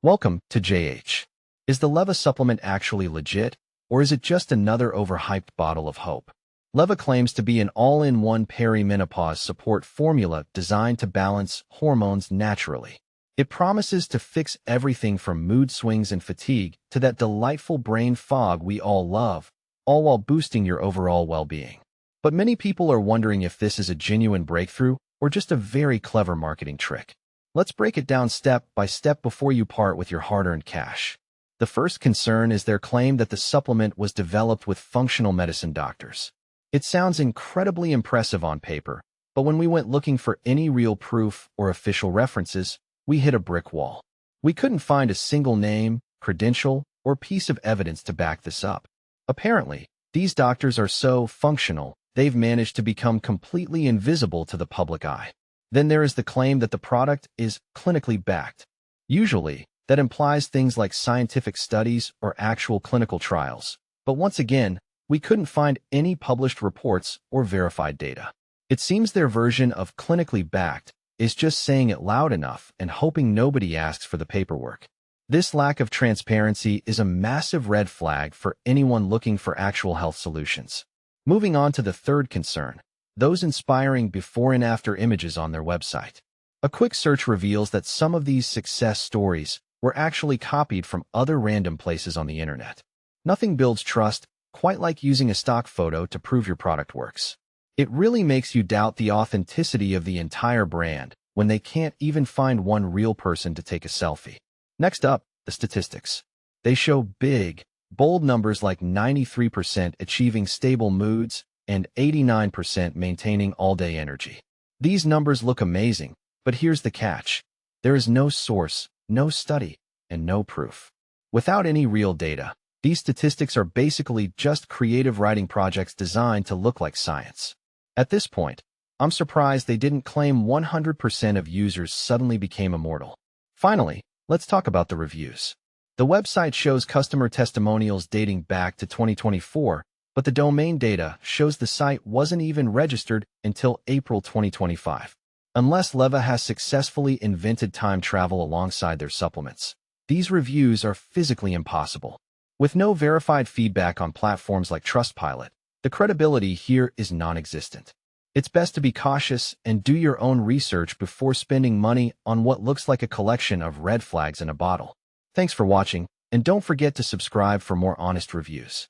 Welcome to JH. Is the Lyva supplement actually legit, or is it just another overhyped bottle of hope? Lyva claims to be an all-in-one perimenopause support formula designed to balance hormones naturally. It promises to fix everything from mood swings and fatigue to that delightful brain fog we all love, all while boosting your overall well-being. But many people are wondering if this is a genuine breakthrough or just a very clever marketing trick. Let's break it down step by step before you part with your hard-earned cash. The first concern is their claim that the supplement was developed with functional medicine doctors. It sounds incredibly impressive on paper, but when we went looking for any real proof or official references, we hit a brick wall. We couldn't find a single name, credential, or piece of evidence to back this up. Apparently, these doctors are so functional, they've managed to become completely invisible to the public eye. Then there is the claim that the product is clinically backed. Usually, that implies things like scientific studies or actual clinical trials. But once again, we couldn't find any published reports or verified data. It seems their version of clinically backed is just saying it loud enough and hoping nobody asks for the paperwork. This lack of transparency is a massive red flag for anyone looking for actual health solutions. Moving on to the third concern, those inspiring before and after images on their website. A quick search reveals that some of these success stories were actually copied from other random places on the internet. Nothing builds trust quite like using a stock photo to prove your product works. It really makes you doubt the authenticity of the entire brand when they can't even find one real person to take a selfie. Next up, the statistics. They show big, bold numbers like 93% achieving stable moods and 89% maintaining all-day energy. These numbers look amazing, but here's the catch. There is no source, no study, and no proof. Without any real data, these statistics are basically just creative writing projects designed to look like science. At this point, I'm surprised they didn't claim 100% of users suddenly became immortal. Finally, let's talk about the reviews. The website shows customer testimonials dating back to 2024, but the domain data shows the site wasn't even registered until April 2025. Unless Lyva has successfully invented time travel alongside their supplements, these reviews are physically impossible. With no verified feedback on platforms like Trustpilot, the credibility here is non-existent. It's best to be cautious and do your own research before spending money on what looks like a collection of red flags in a bottle. Thanks for watching, and don't forget to subscribe for more honest reviews.